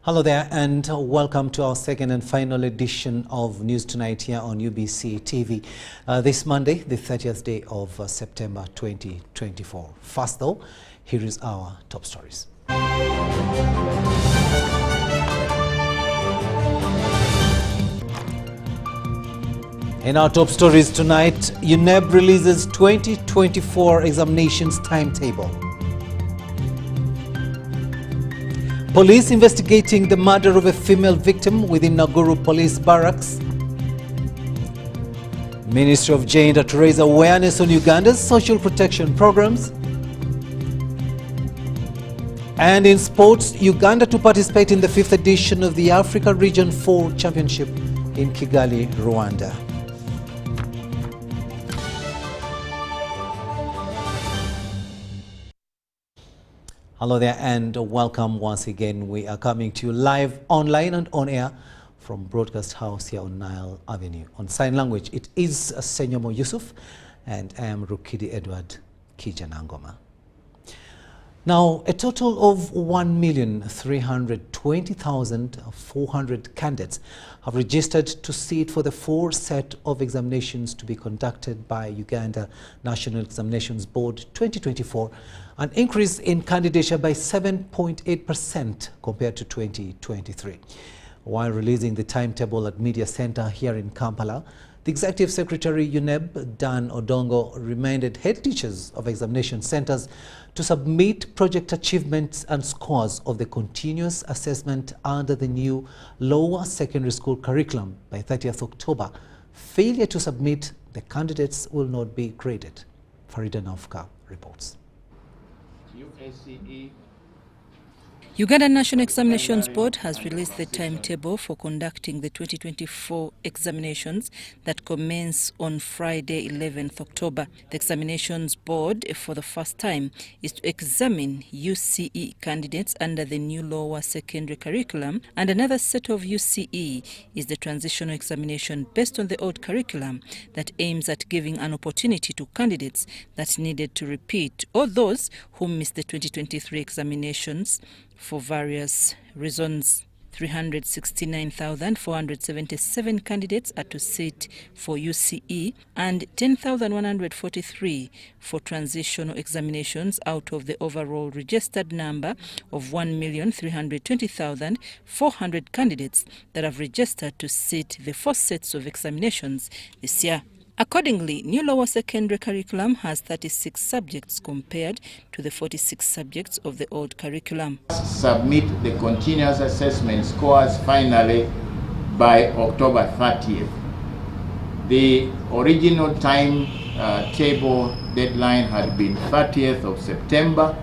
Hello there and welcome to our second and final edition of News Tonight here on UBC TV. This Monday, the 30th day of September 2024. First though, here is our top stories. In our top stories tonight, UNEB releases 2024 examinations timetable. Police investigating the murder of a female victim within Naguru Police Barracks. Ministry of Gender to raise awareness on Uganda's social protection programs. And in sports, Uganda to participate in the 5th edition of the Africa Region 4 Championship in Kigali, Rwanda. Hello there and welcome once again. We are coming to you live, online and on air from Broadcast House here on Nile Avenue. On sign language, it is Senyomo Yusuf and I am Rukidi Kiijanangoma. Now, a total of 1,320,400 candidates have registered to sit for the 4 set of examinations to be conducted by Uganda National Examinations Board 2024, an increase in candidature by 7.8% compared to 2023. While releasing the timetable at Media Center here in Kampala, the Executive Secretary UNEB, Dan Odongo, reminded head teachers of examination centers to submit project achievements and scores of the continuous assessment under the new lower secondary school curriculum by 30th October. Failure to submit, the candidates will not be graded. Farida Nafka reports. Uganda National Examinations Board has released the timetable for conducting the 2024 examinations that commence on Friday, 11th October. The Examinations Board, for the first time, is to examine UCE candidates under the new lower secondary curriculum, and another set of UCE is the transitional examination based on the old curriculum that aims at giving an opportunity to candidates that needed to repeat or those who missed the 2023 examinations for various reasons. 369,477 candidates are to sit for UCE and 10,143 for transitional examinations out of the overall registered number of 1,320,400 candidates that have registered to sit the 4 sets of examinations this year. Accordingly, new lower secondary curriculum has 36 subjects compared to the 46 subjects of the old curriculum. Submit the continuous assessment scores finally by October 30th. The original time table deadline had been 30th of September.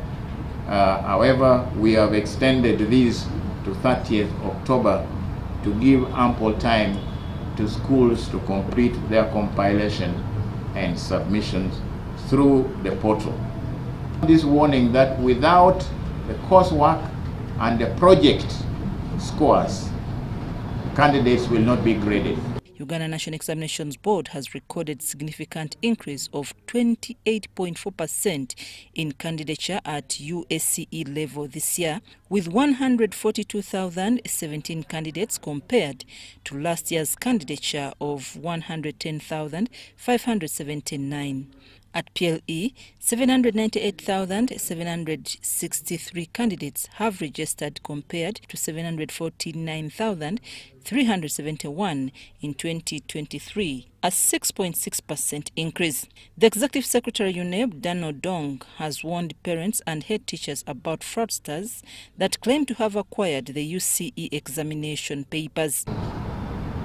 However, we have extended these to 30th October to give ample time to schools to complete their compilation and submissions through the portal. This warning that without the coursework and the project scores, candidates will not be graded. Uganda National Examinations Board has recorded significant increase of 28.4% in candidature at USCE level this year, with 142,017 candidates compared to last year's candidature of 110,579. At PLE, 798,763 candidates have registered compared to 749,371 in 2023, a 6.6% increase. The Executive Secretary UNEB, Dan Odongo, has warned parents and head teachers about fraudsters that claim to have acquired the UCE examination papers.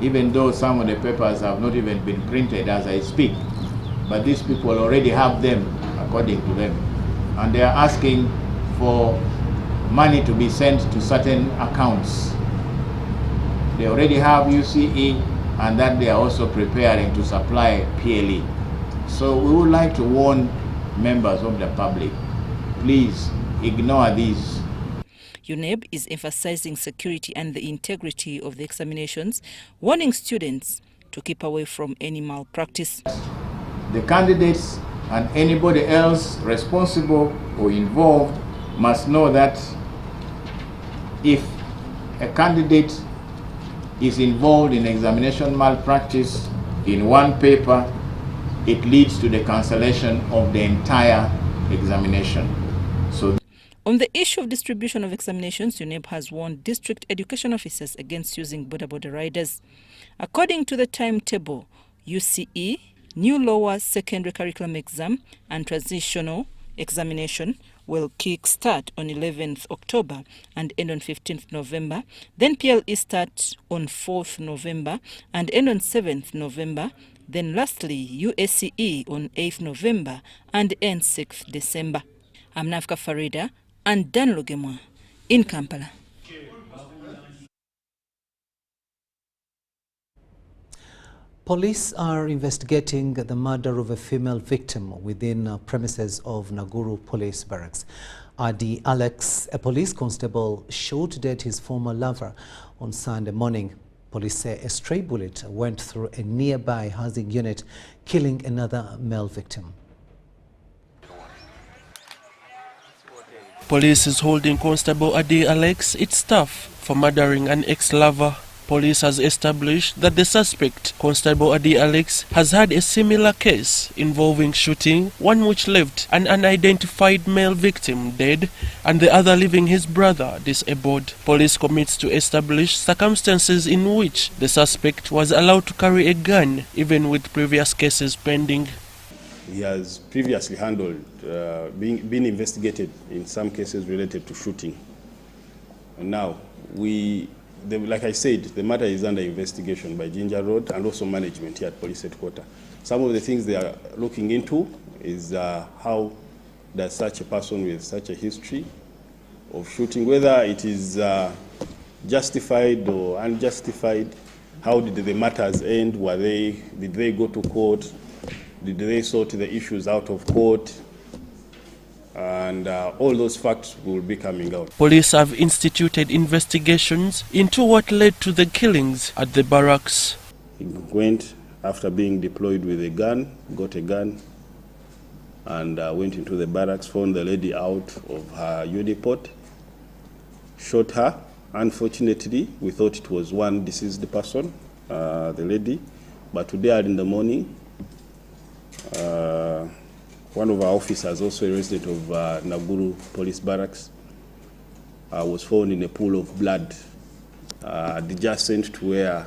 Even though some of the papers have not even been printed as I speak, but these people already have them, according to them. And they are asking for money to be sent to certain accounts. They already have UCE, and that they are also preparing to supply PLE. So we would like to warn members of the public, please ignore these. UNEB is emphasizing security and the integrity of the examinations, warning students to keep away from any malpractice. The candidates and anybody else responsible or involved must know that if a candidate is involved in examination malpractice in one paper, it leads to the cancellation of the entire examination. So, on the issue of distribution of examinations, UNEB has warned district education officers against using border riders. According to the timetable, UCE, new lower secondary curriculum exam and transitional examination will kick-start on 11th October and end on 15th November. Then PLE starts on 4th November and end on 7th November. Then lastly, USCE on 8th November and end 6th December. I'm Nafka Farida and Dan Lugemwa in Kampala. Police are investigating the murder of a female victim within premises of Naguru Police Barracks. Adi Alex, a police constable, shot dead his former lover on Sunday morning. Police say a stray bullet went through a nearby housing unit, killing another male victim. Police is holding Constable Adi Alex, its staff, for murdering an ex-lover. Police has established that the suspect, Constable Adi Alex, has had a similar case involving shooting, one which left an unidentified male victim dead and the other leaving his brother disabled. Police commits to establish circumstances in which the suspect was allowed to carry a gun, even with previous cases pending. He has previously handled, been investigated in some cases related to shooting. And now, like I said, the matter is under investigation by Ginger Road and also management here at Police Headquarters. Some of the things they are looking into is how does such a person with such a history of shooting, whether it is justified or unjustified, how did the matters end, did they go to court, did they sort the issues out of court, and all those facts will be coming out. Police have instituted investigations into what led to the killings at the barracks. He went after being deployed with a gun, got a gun, and went into the barracks, found the lady out of her uniport, shot her. Unfortunately, we thought it was one deceased person, the lady, but today in the morning, one of our officers, also a resident of Naguru Police Barracks, was found in a pool of blood adjacent to where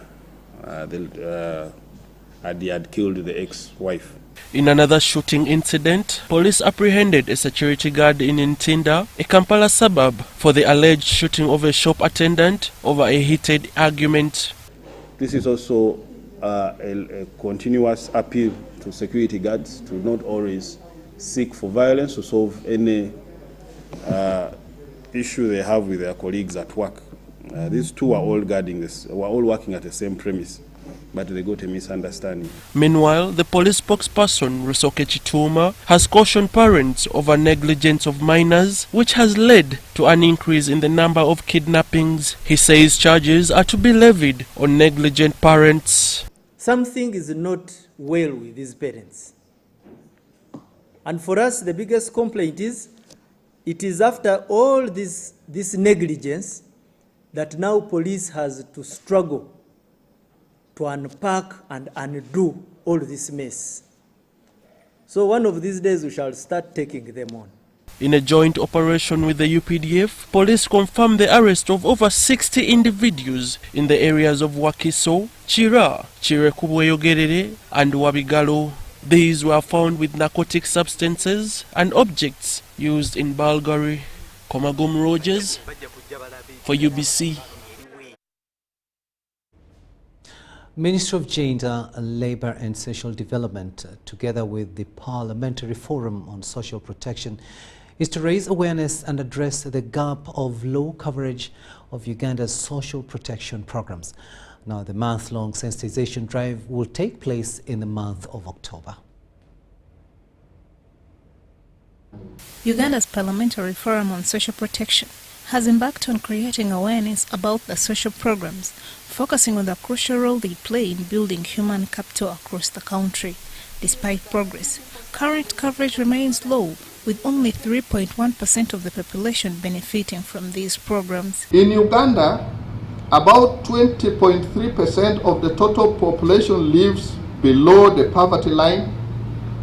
Adi had killed the ex-wife. In another shooting incident, police apprehended a security guard in Ntinda, a Kampala suburb, for the alleged shooting of a shop attendant over a heated argument. This is also a continuous appeal to security guards to not always seek for violence to solve any issue they have with their colleagues at work. These two are all guarding this, were all working at the same premise, but they got a misunderstanding. Meanwhile, the police spokesperson, Rusoke Chituma, has cautioned parents over negligence of minors, which has led to an increase in the number of kidnappings. He says charges are to be levied on negligent parents. Something is not well with these parents. And for us, the biggest complaint is, it is after all this negligence that now police has to struggle to unpack and undo all this mess. So one of these days we shall start taking them on. In a joint operation with the UPDF, police confirmed the arrest of over 60 individuals in the areas of Wakiso, Chira, Chirekubweyogerere, and Wabigalo. These were found with narcotic substances and objects used in burglary. Komagum Rogers for UBC. Ministry of Gender, Labour and Social Development, together with the Parliamentary Forum on Social Protection, is to raise awareness and address the gap of low coverage of Uganda's social protection programs. Now, the month-long sensitization drive will take place in the month of October. Uganda's Parliamentary Forum on Social Protection has embarked on creating awareness about the social programs, focusing on the crucial role they play in building human capital across the country. Despite progress, current coverage remains low, with only 3.1% of the population benefiting from these programs. In Uganda, About 20.3% of the total population lives below the poverty line,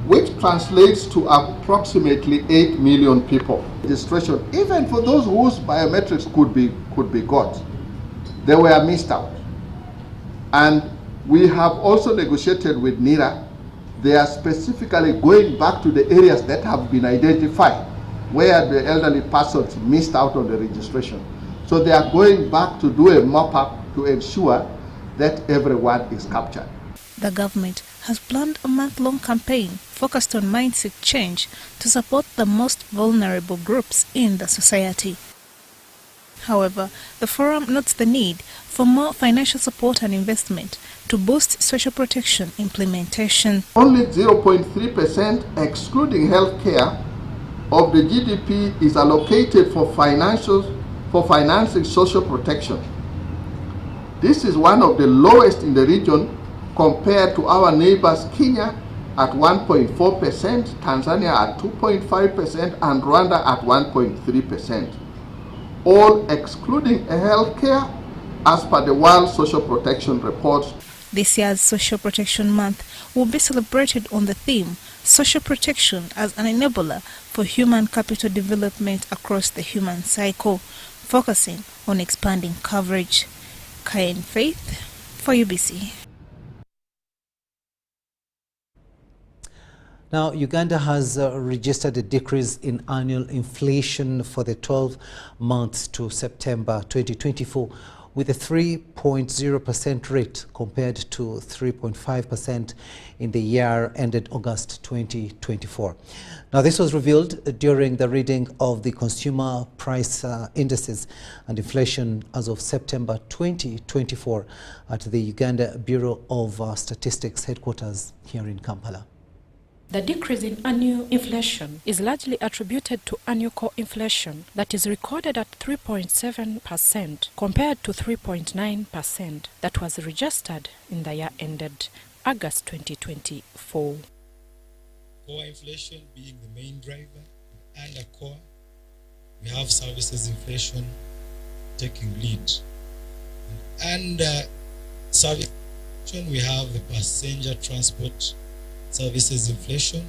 which translates to approximately 8 million people. Registration, even for those whose biometrics could be got, they were missed out. And we have also negotiated with NIRA. They are specifically going back to the areas that have been identified where the elderly persons missed out on the registration. So they are going back to do a mop-up to ensure that everyone is captured. The government has planned a month-long campaign focused on mindset change to support the most vulnerable groups in the society. However, the forum notes the need for more financial support and investment to boost social protection implementation. Only 0.3%, excluding healthcare, of the GDP is allocated for financing social protection. This is one of the lowest in the region compared to our neighbors Kenya at 1.4%, Tanzania at 2.5%, and Rwanda at 1.3%. All excluding healthcare as per the World Social Protection Report. This year's Social Protection Month will be celebrated on the theme Social Protection as an Enabler for Human Capital Development across the human cycle, focusing on expanding coverage. Kayen Faith for UBC. Now, Uganda has registered a decrease in annual inflation for the 12 months to September 2024, with a 3.0% rate compared to 3.5% in the year ended August 2024. Now, this was revealed during the reading of the consumer price indices and inflation as of September 2024 at the Uganda Bureau of Statistics headquarters here in Kampala. The decrease in annual inflation is largely attributed to annual core inflation that is recorded at 3.7% compared to 3.9% that was registered in the year ended August 2024. Core inflation being the main driver, and under core, we have services inflation taking lead. And under service inflation, we have the passenger transport services inflation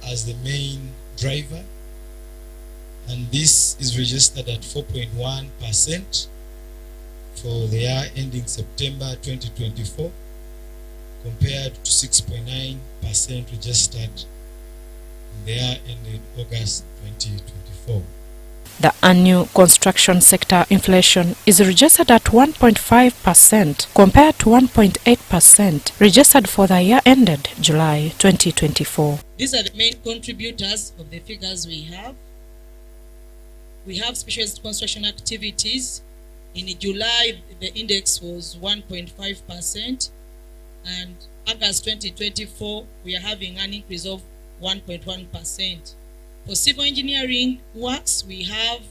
as the main driver, and this is registered at 4.1% for the year ending September 2024 compared to 6.9% registered in the year ending August 2024. The annual construction sector inflation is registered at 1.5% compared to 1.8% registered for the year ended July 2024. These are the main contributors of the figures we have. We have specialized construction activities. In July, the index was 1.5%, and August 2024, we are having an increase of 1.1%. For civil engineering works, we have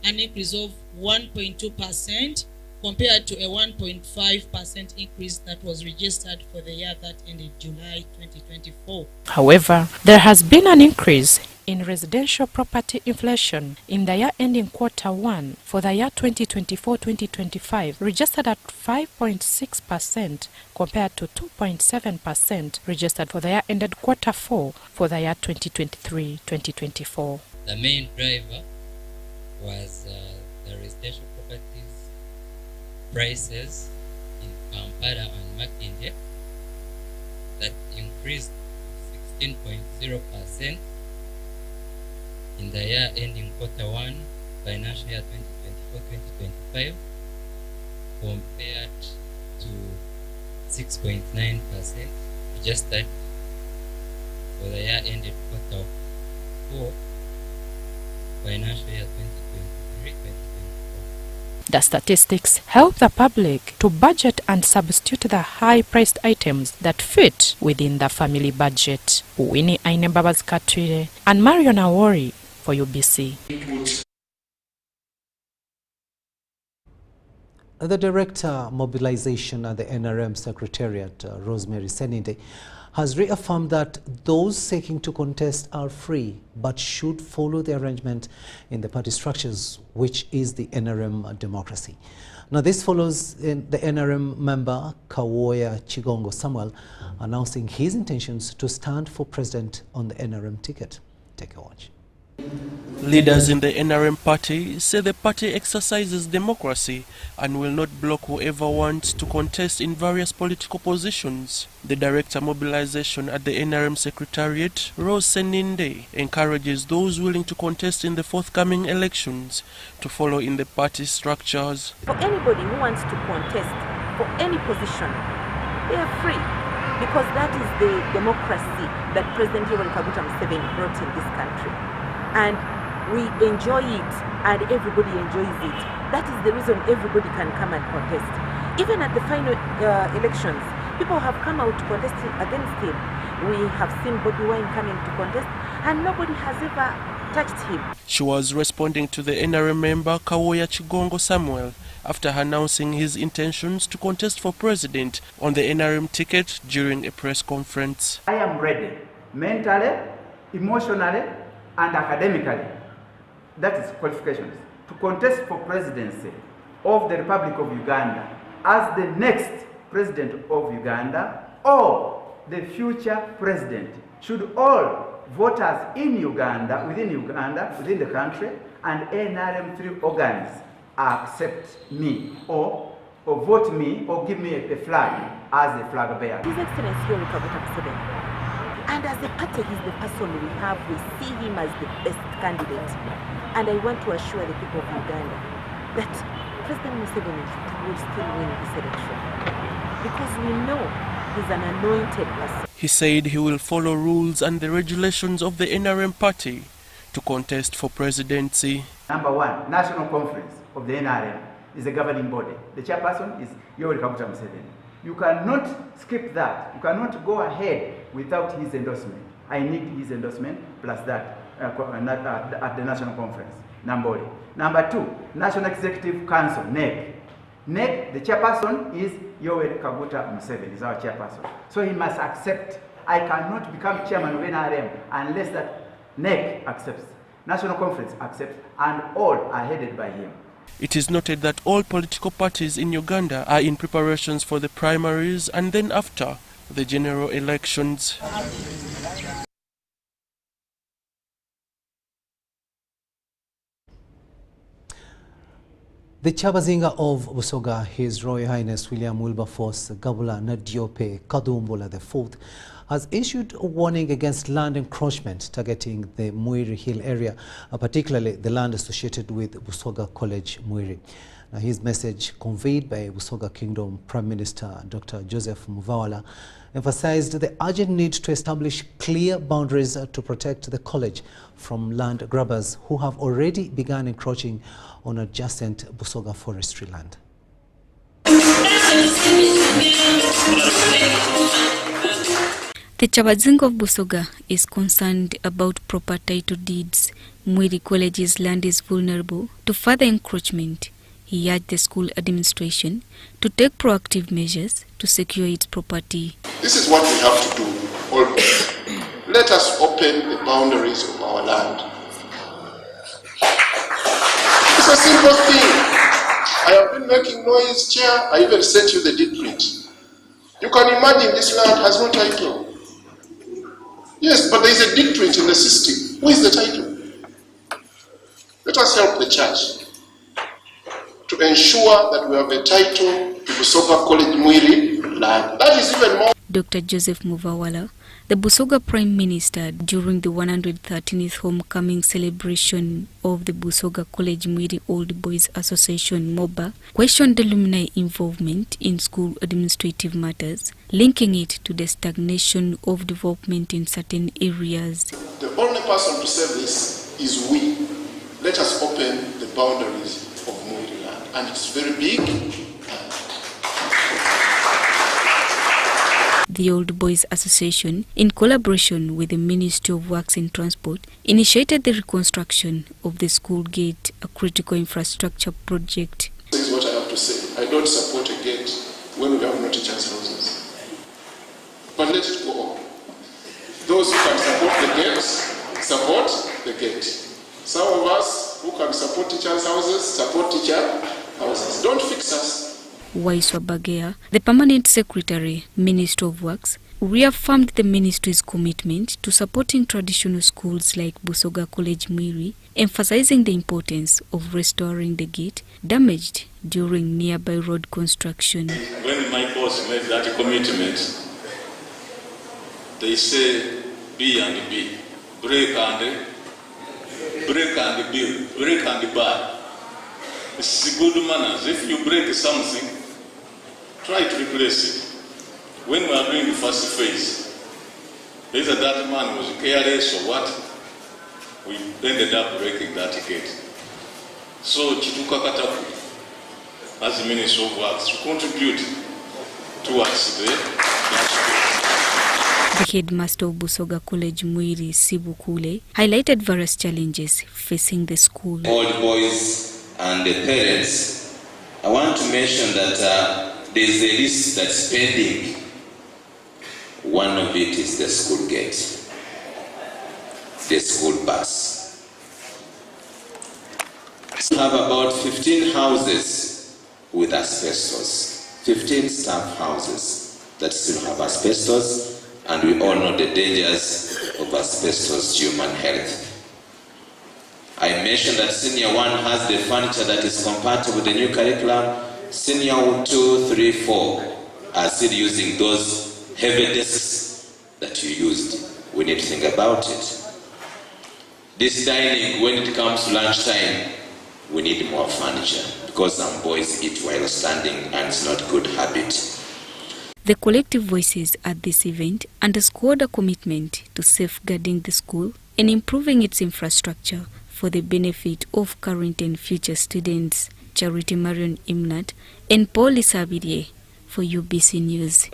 an increase of 1.2% compared to a 1.5% increase that was registered for the year that ended July 2024. However, there has been an increase in residential property inflation in the year ending Q1 for the year 2024-2025, registered at 5.6% compared to 2.7% registered for the year ended Q4 for the year 2023-2024. The main driver was the residential properties prices in Kampala and Makindye that increased 16.0% in the year ending Q1 financial year 2024-2025 compared to 6.9% registered for the year ended Q4 financial year 2023-2024. The statistics help the public to budget and substitute the high-priced items that fit within the family budget. Winnie Ainebabaz Katwire and Marion Awori for UBC. The Director Mobilization at the NRM Secretariat, Rosemary Seninde, has reaffirmed that those seeking to contest are free but should follow the arrangement in the party structures, which is the NRM democracy. Now this follows in the NRM member Qualifiers Kiijanangoma Samuel announcing his intentions to stand for president on the NRM ticket. Take a watch. Leaders in the NRM party say the party exercises democracy and will not block whoever wants to contest in various political positions. The director mobilization at the NRM Secretariat, Rose Seninde, encourages those willing to contest in the forthcoming elections to follow in the party structures. For anybody who wants to contest for any position, they are free, because that is the democracy that President Museveni brought in this country. And we enjoy it, and everybody enjoys it. That is the reason everybody can come and contest. Even at the final elections, people have come out to contest against him. We have seen Bobi Wine coming to contest, and nobody has ever touched him. She was responding to the NRM member Qualifiers Kiijanangoma Samuel after announcing his intentions to contest for president on the NRM ticket during a press conference. I am ready, mentally, emotionally, and academically, that is qualifications, to contest for presidency of the Republic of Uganda as the next president of Uganda or the future president, should all voters in Uganda, within the country, and NRM 3 organs accept me or vote me or give me a flag as a flag bearer. His Excellency Museveni. And as a party, he's the person we have. We see him as the best candidate. And I want to assure the people of Uganda that President Museveni will still win this election, because we know he's an anointed person. He said he will follow rules and the regulations of the NRM party to contest for presidency. Number one, National Conference of the NRM is the governing body. The chairperson is Yoweri Kaguta Museveni. You cannot skip that. You cannot go ahead without his endorsement. I need his endorsement plus that at the National Conference. Number one. Number two, National Executive Council, NEC. NEC, the chairperson is Yoweri Kaguta Museveni, is our chairperson. So he must accept. I cannot become chairman of NRM unless that NEC accepts, National Conference accepts, and all are headed by him. It is noted that all political parties in Uganda are in preparations for the primaries and then after the general elections. The Chabazinga of Busoga, His Royal Highness William Wilberforce Gabula Nadiope Kadumbola IV, has issued a warning against land encroachment targeting the Mwiri Hill area, particularly the land associated with Busoga College Mwiri. Now, his message, conveyed by Busoga Kingdom Prime Minister Dr. Joseph Muvawala, emphasized the urgent need to establish clear boundaries to protect the college from land grabbers who have already begun encroaching on adjacent Busoga forestry land. The Chabazinga of Busoga is concerned about proper title deeds. Mwiri College's land is vulnerable to further encroachment. He urged the school administration to take proactive measures to secure its property. This is what we have to do always. Let us open the boundaries of our land. It's a simple thing. I have been making noise, Chair. I even sent you the deed print. You can imagine this land has no title. Yes, but there is a deed print in the system. Who is the title? Let us help the church to ensure that we have a title to Busoga College Mwiri land. That is even more. Dr. Joseph Muvawala, the Busoga Prime Minister, during the 113th homecoming celebration of the Busoga College Mwiri Old Boys Association MOBA, questioned the alumni involvement in school administrative matters, linking it to the stagnation of development in certain areas. The only person to save this is we. Let us open the boundaries of Mwiri land. And it's very big. The Old Boys Association, in collaboration with the Ministry of Works and Transport, initiated the reconstruction of the school gate, a critical infrastructure project. This is what I have to say. I don't support a gate when we have no teachers' houses. But let it go on. Those who can support the gates, support the gate. Some of us who can support teachers' houses, support teachers' houses. Don't fix us. Waiswa Bagea, the Permanent Secretary, Minister of Works, reaffirmed the ministry's commitment to supporting traditional schools like Busoga College Mwiri, emphasizing the importance of restoring the gate damaged during nearby road construction. When my boss made that commitment, they say B and B, break and bill, break and buy. It's good manners. If you break something, try to replace it. When we are doing the first phase, either that man was careless or what, we ended up breaking that gate. So Chituka Katapu, as the Minister of Works, to contribute towards The headmaster of Busoga College Mwiri, Sibu Kule, highlighted various challenges facing the school. All the boys and the parents, I want to mention that there is a list that's pending. One of it is the school gate, the school bus. We have about 15 houses with asbestos, 15 staff houses that still have asbestos, and we all know the dangers of asbestos to human health. I mentioned that Senior 1 has the furniture that is compatible with the new curriculum. Senior 2, 3, 4 are still using those heavy desks that you used. We need to think about it. This dining, when it comes to lunchtime, we need more furniture because some boys eat while standing and it's not good habit. The collective voices at this event underscored a commitment to safeguarding the school and improving its infrastructure for the benefit of current and future students. Charity Marion Imnat and Paul Isabirie for UBC News.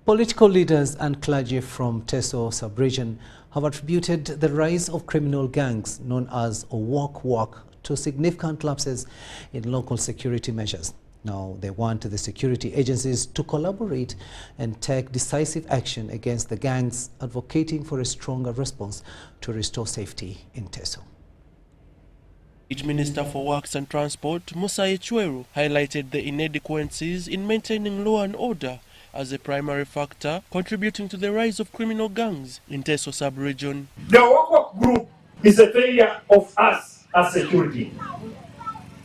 Political leaders and clergy from Teso sub-region have attributed the rise of criminal gangs known as Owok to significant lapses in local security measures. Now they want the security agencies to collaborate and take decisive action against the gangs, advocating for a stronger response to restore safety in Teso. Minister for Works and Transport, Musa Echweru, highlighted the inadequacies in maintaining law and order as a primary factor contributing to the rise of criminal gangs in Teso sub-region. The Owok group is a failure of us as security.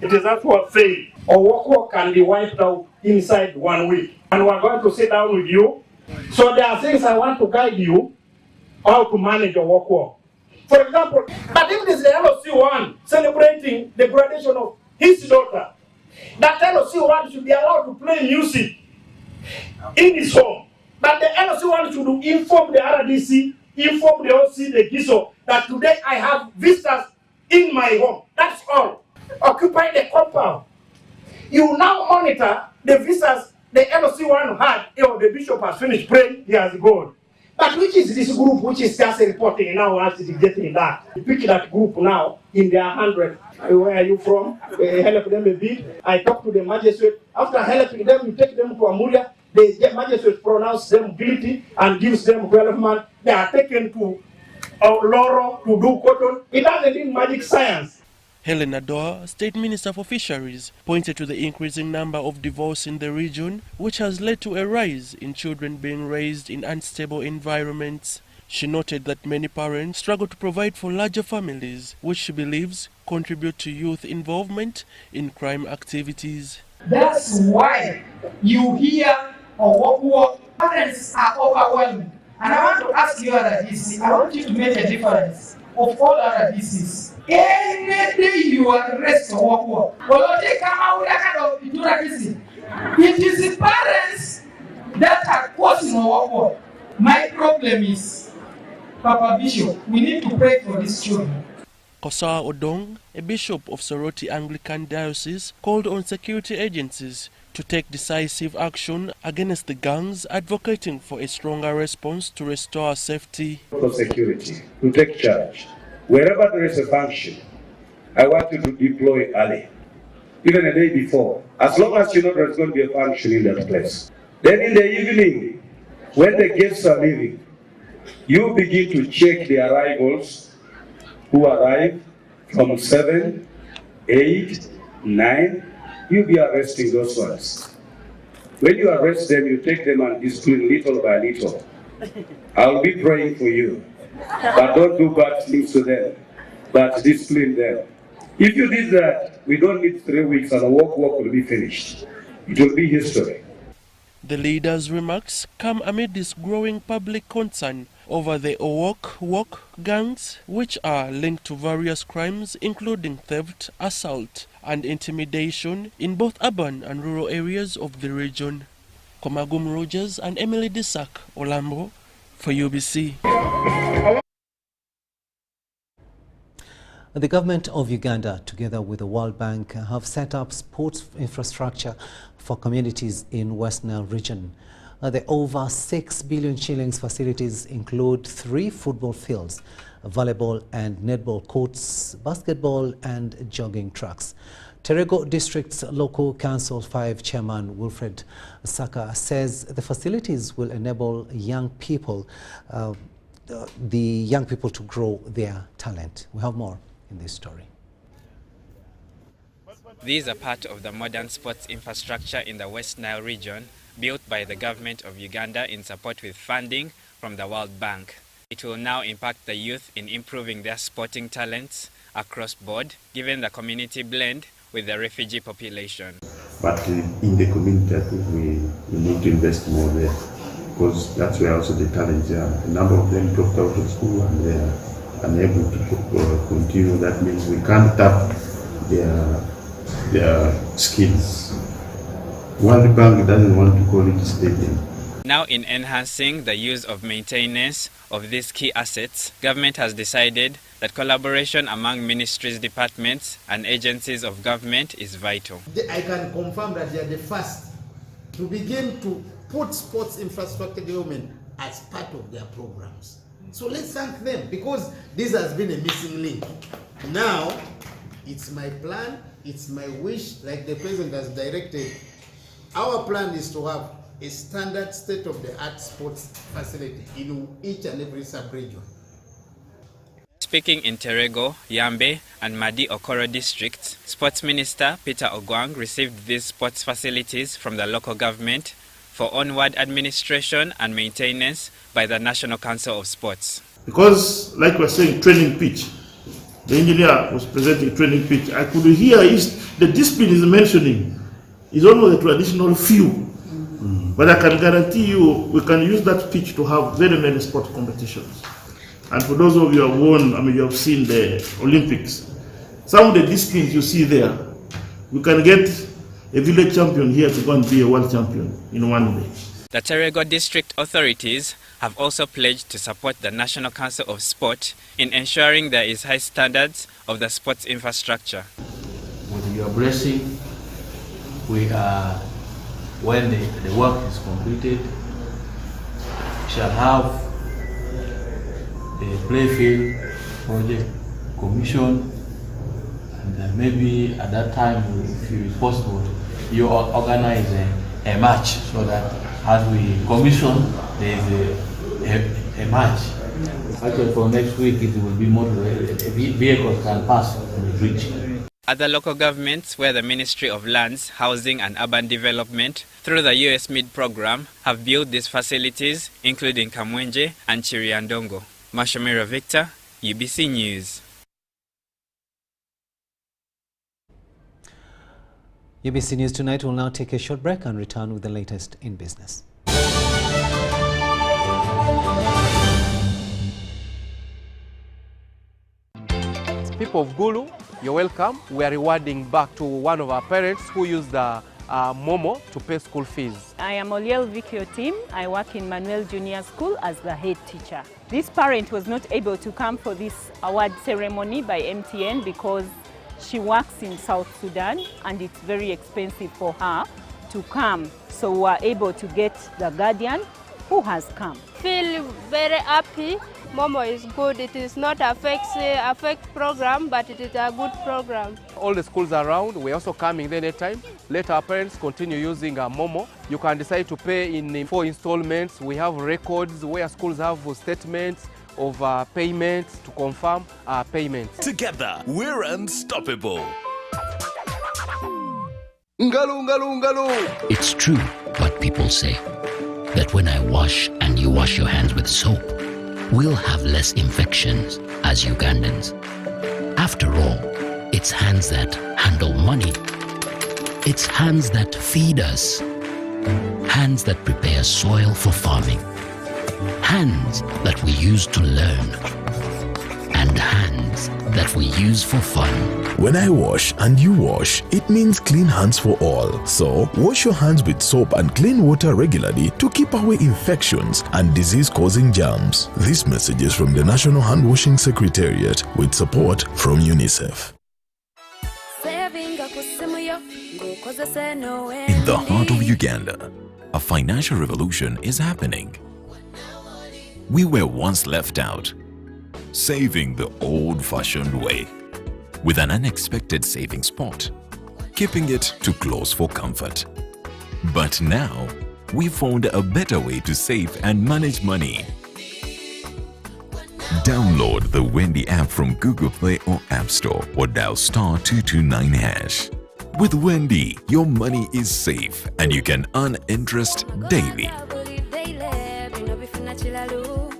It is that what failed. Owok can be wiped out inside 1 week. And we're going to sit down with you. So there are things I want to guide you how to manage Owok. For example, but if this is the LOC1 celebrating the graduation of his daughter, that LOC1 should be allowed to play music in his home. But the LOC1 should inform the RDC, inform the OC, the GISO, that today I have visitors in my home. That's all. Occupy the compound. You now monitor the visitors the LOC1 had. The bishop has finished praying, he has gone. But which is this group which is just reporting now as it is getting that? You pick that group now in their 100. Where are you from? Help them a bit. I talk to the magistrate. After helping them, you take them to Amuria. The magistrate pronounce them guilty and gives them 12 months. They are taken to Loro to do cotton. It doesn't need magic science. Helen Adoa, State Minister for Fisheries, pointed to the increasing number of divorce in the region, which has led to a rise in children being raised in unstable environments. She noted that many parents struggle to provide for larger families, which she believes contribute to youth involvement in crime activities. That's why you hear Owok parents are overwhelmed. And I want to ask you, RDC, I want you to make a difference of all RDCs. Any day you arrest Owok, it is the parents that are causing Owok. My problem is, Papa Bishop, we need to pray for these children. Kosa Odong, a bishop of Soroti Anglican Diocese, called on security agencies to take decisive action against the gangs, advocating for a stronger response to restore safety. For security, to take charge. Wherever there is a function, I want you to deploy early, even a day before, as long as you know there's going to be a function in that place. Then in the evening, when the guests are leaving, you begin to check the arrivals who arrive From 7, 8, 9, you'll be arresting those ones. When you arrest them, you take them and discipline little by little. I'll be praying for you, but don't do bad things to them, but discipline them. If you did that, we don't need 3 weeks and the work will be finished. It will be history. The leader's remarks come amid this growing public concern over the Owok gangs, which are linked to various crimes including theft, assault and intimidation in both urban and rural areas of the region. Komagum Rogers and Emily Disak, Olambo, for UBC. The government of Uganda, together with the World Bank, have set up sports infrastructure for communities in West Nile region. The over 6 billion shillings facilities include 3 football fields, volleyball and netball courts, basketball and jogging tracks. Terego District's Local Council 5 Chairman Wilfred Saka says the facilities will enable young people, to grow their talent. We have more in this story. These are part of the modern sports infrastructure in the West Nile region, built by the government of Uganda in support with funding from the World Bank. It will now impact the youth in improving their sporting talents across board, given the community blend with the refugee population. But in the community, I think we need to invest more there, because that's where also the talents are. A number of them dropped out of school and they are unable to continue. That means we can't tap their skills. World Bank doesn't want to call it a stadium. Now, in enhancing the use of maintenance of these key assets, government has decided that collaboration among ministries, departments and agencies of government is vital. I can confirm that they are the first to begin to put sports infrastructure development as part of their programs. So let's thank them, because this has been a missing link. Now, it's my plan, it's my wish, like the president has directed. Our plan is to have a standard state-of-the-art sports facility in each and every sub-region. Speaking in Terego, Yambe and Madi Okoro districts, Sports Minister Peter Ogwang received these sports facilities from the local government for onward administration and maintenance by the National Council of Sports. Because, like we're saying, training pitch, the engineer was presenting training pitch. I could hear the discipline is mentioning is almost a traditional few. But I can guarantee you, we can use that pitch to have very many sport competitions. And for those of you who have won, you have seen the Olympics. Some of the disciplines you see there, we can get a village champion here to go and be a world champion in one day. The Terego district authorities have also pledged to support the National Council of Sport in ensuring there is high standards of the sports infrastructure. With your blessing, we are, when the work is completed, shall have a playfield project commission, and maybe at that time, if it is possible, you organize a match, so that as we commission, there is a match. Actually, for next week, it will be more vehicles can pass on the bridge. Other local governments, where the Ministry of Lands, Housing and Urban Development, through the USMID program, have built these facilities, including Kamwenje and Chiriandongo. Mashamira Victor, UBC News. UBC News Tonight will now take a short break and return with the latest in business. People of Gulu, you're welcome. We are rewarding back to one of our parents who used the Momo to pay school fees. I am Oliel Vikio Tim. I work in Manuel Junior School as the head teacher. This parent was not able to come for this award ceremony by MTN because she works in South Sudan and it's very expensive for her to come. So we are able to get the guardian who has come. Feel very happy. Momo is good. It is not a fake program, but it is a good program. All the schools around, we're also coming there anytime. Let our parents continue using Momo. You can decide to pay in 4 installments. We have records where schools have statements. of payments to confirm payments. Together, we're unstoppable. It's true what people say, that when I wash and you wash your hands with soap, we'll have less infections as Ugandans. After all, it's hands that handle money. It's hands that feed us. Hands that prepare soil for farming. Hands that we use to learn. And hands that we use for fun. When I wash and you wash, it means clean hands for all. So, wash your hands with soap and clean water regularly to keep away infections and disease-causing germs. This message is from the National Hand Washing Secretariat with support from UNICEF. In the heart of Uganda, a financial revolution is happening. We were once left out, saving the old-fashioned way, with an unexpected saving spot, keeping it too close for comfort. But now, we found a better way to save and manage money. Download the Wendy app from Google Play or App Store or dial *229#. With Wendy, your money is safe and you can earn interest daily.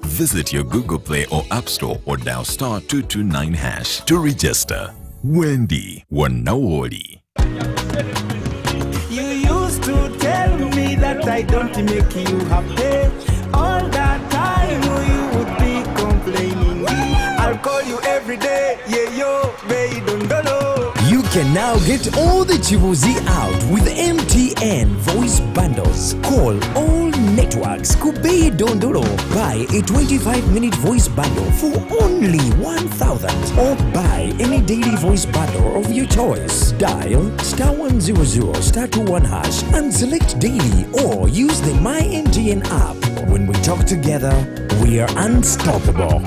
Visit your Google Play or App Store or dial *229# to register. Wendy Wanawoli. You used to tell me that I don't make you happy. All that time you would be complaining. I'll call you every day, yeah yo, baby don't know. You can now get all the Chibuzi out with MTN voice bundles. Call all networks. Kubei Dondoro. Buy a 25-minute voice bundle for only 1,000 or buy any daily voice bundle of your choice. Dial *100 *21# and select daily or use the My MTN app. When we talk together, we are unstoppable.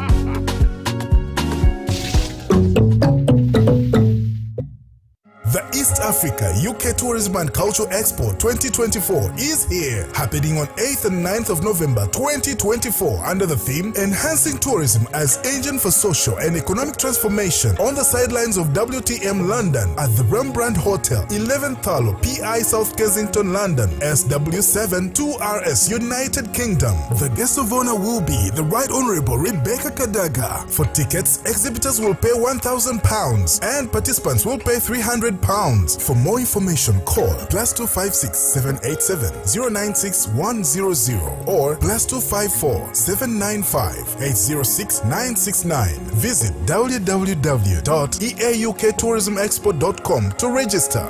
The East Africa UK Tourism and Culture Expo 2024 is here, happening on 8th and 9th of November 2024 under the theme Enhancing Tourism as Engine for Social and Economic Transformation on the sidelines of WTM London at the Rembrandt Hotel, 11th Thalo, PI South Kensington, London, SW7 2RS, United Kingdom. The guest of honor will be the Right Honorable Rebecca Kadaga. For tickets, exhibitors will pay £1,000 and participants will pay £300. For more information, call +256 787 096 100 or +254 795 806 969. Visit www.eauktourismexpo.com to register.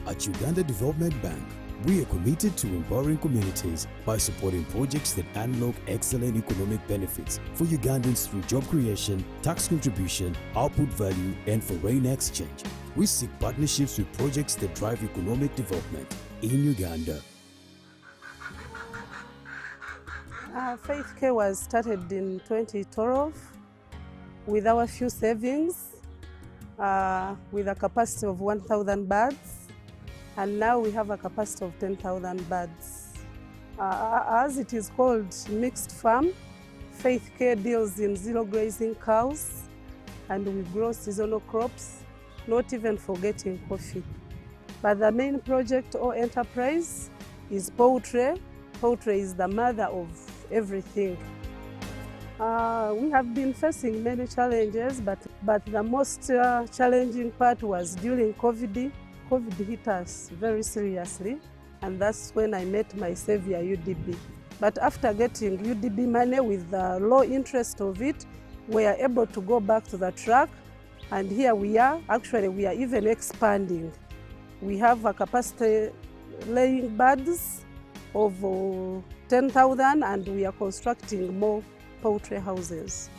At Uganda Development Bank, we are committed to empowering communities by supporting projects that unlock excellent economic benefits for Ugandans through job creation, tax contribution, output value, and foreign exchange. We seek partnerships with projects that drive economic development in Uganda. Faith Care was started in 2012 with our few savings, with a capacity of 1,000 birds. And now we have a capacity of 10,000 birds. As it is called mixed farm, Faith Care deals in zero grazing cows, and we grow seasonal crops, not even forgetting coffee. But the main project or enterprise is poultry. Poultry is the mother of everything. We have been facing many challenges, but the most challenging part was during COVID. COVID hit us very seriously, and that's when I met my savior, UDB. But after getting UDB money with the low interest of it, we are able to go back to the track, and here we are. Actually, we are even expanding. We have a capacity laying birds of 10,000, and we are constructing more poultry houses.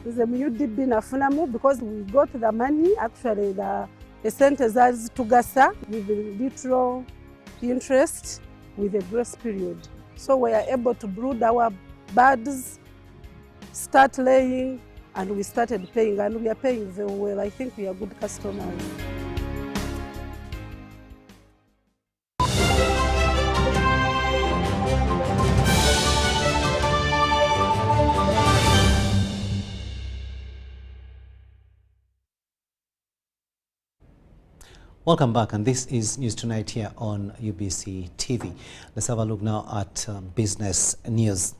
The UDB nafunamu because we got the money, actually the sente zazi tugasa with little interest with a grace period. So we are able to brood our birds, start laying, and we started paying, and we are paying very well. I think we are good customers. Welcome back, and this is News Tonight here on UBC TV. Let's have a look now at business news.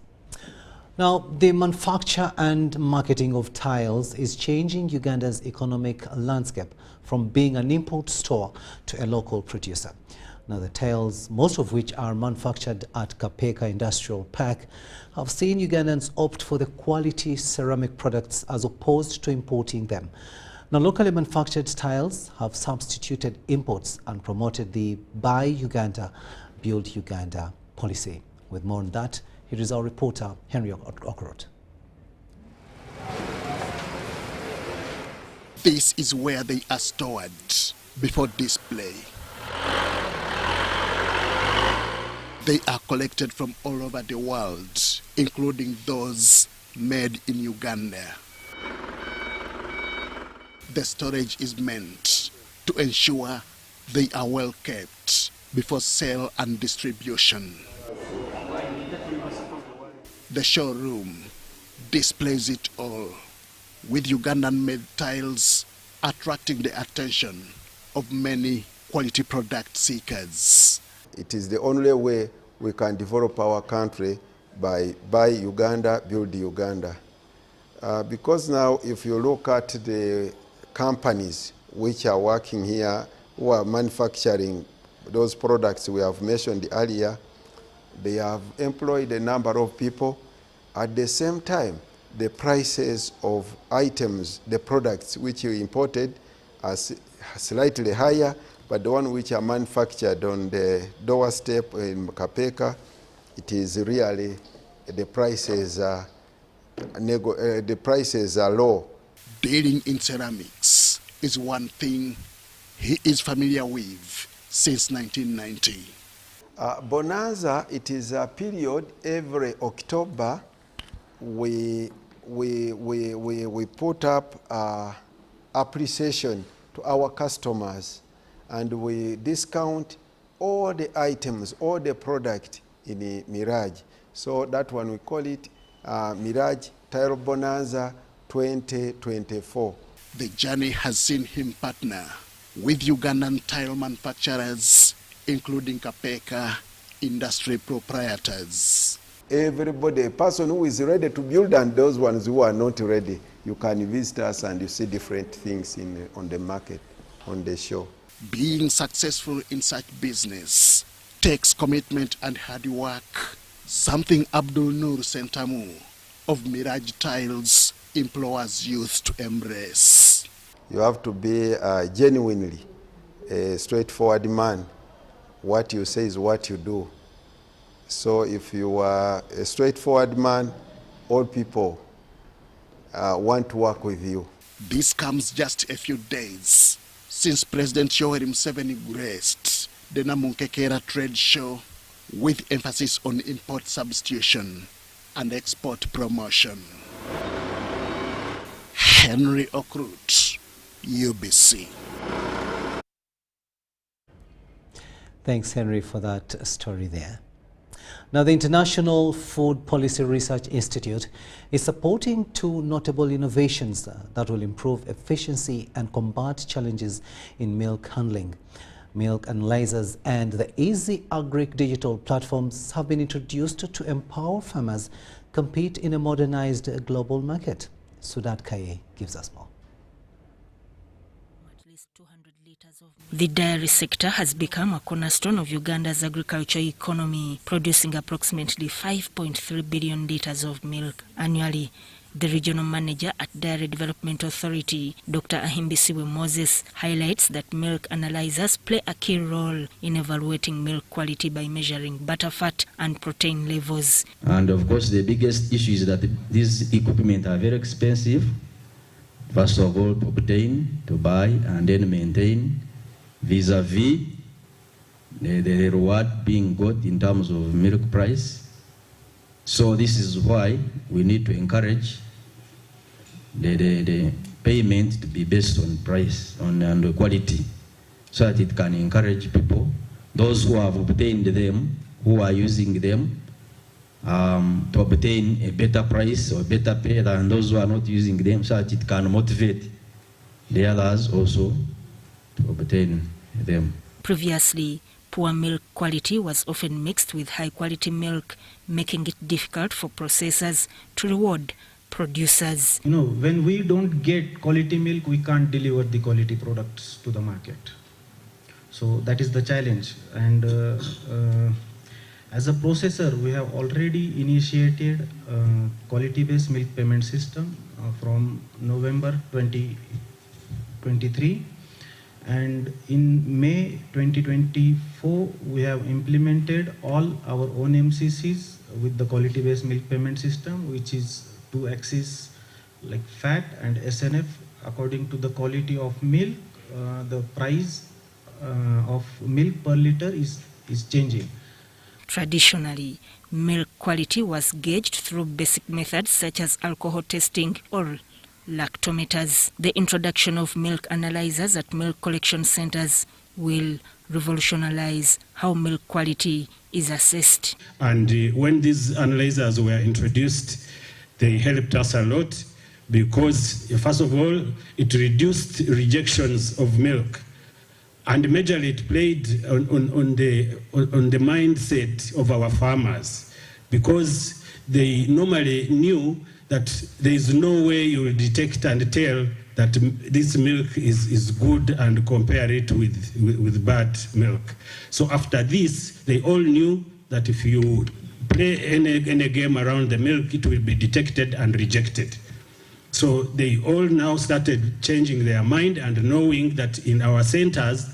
Now, the manufacture and marketing of tiles is changing Uganda's economic landscape from being an import store to a local producer. Now, the tiles, most of which are manufactured at Kapeka Industrial Park, have seen Ugandans opt for the quality ceramic products as opposed to importing them. Now, locally manufactured tiles have substituted imports and promoted the Buy Uganda, Build Uganda policy. With more on that, here is our reporter, Henry Okrot. This is where they are stored before display. They are collected from all over the world, including those made in Uganda. The storage is meant to ensure they are well kept before sale and distribution. The showroom displays it all, with Ugandan-made tiles attracting the attention of many quality product seekers. It is the only way we can develop our country by Buy Uganda, Build Uganda. Because now if you look at the companies which are working here, who are manufacturing those products we have mentioned earlier, they have employed a number of people. At the same time, the prices of items, the products which you imported are slightly higher, but the ones which are manufactured on the doorstep in Kapeka, it is really, the prices are low. Dealing in ceramics is one thing he is familiar with since 1990. Bonanza, it is a period every October we put up appreciation to our customers, and we discount all the items, all the product in the Mirage. So that one we call it Mirage Tile Bonanza 2024. The journey has seen him partner with Ugandan tile manufacturers, including Kapeka industry proprietors. Everybody, a person who is ready to build and those ones who are not ready, you can visit us and you see different things on the market, on the show. Being successful in such business takes commitment and hard work, something Abdul Nur Sentamu of Mirage Tiles implores youth to embrace. You have to be genuinely a straightforward man. What you say is what you do. So if you are a straightforward man, all people want to work with you. This comes just a few days since President Yoweri Museveni graced the Namunkekera trade show with emphasis on import substitution and export promotion. Henry Okrut, UBC. Thanks, Henry, for that story there. Now, the International Food Policy Research Institute is supporting two notable innovations that will improve efficiency and combat challenges in milk handling. Milk analyzers and the Easy Agric digital platforms have been introduced to empower farmers compete in a modernized global market. Sudat Kaye gives us more. The dairy sector has become a cornerstone of Uganda's agricultural economy, producing approximately 5.3 billion litres of milk annually. The regional manager at Dairy Development Authority, Dr. Ahimbisiwe Moses, highlights that milk analyzers play a key role in evaluating milk quality by measuring butterfat and protein levels. And of course, the biggest issue is that these equipment are very expensive. First of all, to obtain, to buy, and then maintain, vis-a-vis the reward being got in terms of milk price. So this is why we need to encourage the payment to be based on price and the quality, so that it can encourage people, those who have obtained them, who are using them, to obtain a better price or better pay than those who are not using them, so that it can motivate the others also to obtain them. Previously, poor milk quality was often mixed with high-quality milk, making it difficult for processors to reward producers. When we don't get quality milk, we can't deliver the quality products to the market. So that is the challenge. And as a processor, we have already initiated quality-based milk payment system from November 2023. And in May 2024, we have implemented all our own MCCs with the quality-based milk payment system, which is to axis like fat and SNF. According to the quality of milk, the price of milk per liter is changing. Traditionally, milk quality was gauged through basic methods such as alcohol testing or lactometers. The introduction of milk analyzers at milk collection centers will revolutionize how milk quality is assessed. And when these analyzers were introduced, they helped us a lot because, first of all, it reduced rejections of milk. And majorly it played on the mindset of our farmers, because they normally knew that there is no way you will detect and tell that this milk is good and compare it with bad milk. So after this, they all knew that if you play any game around the milk, it will be detected and rejected. So they all now started changing their mind and knowing that in our centers,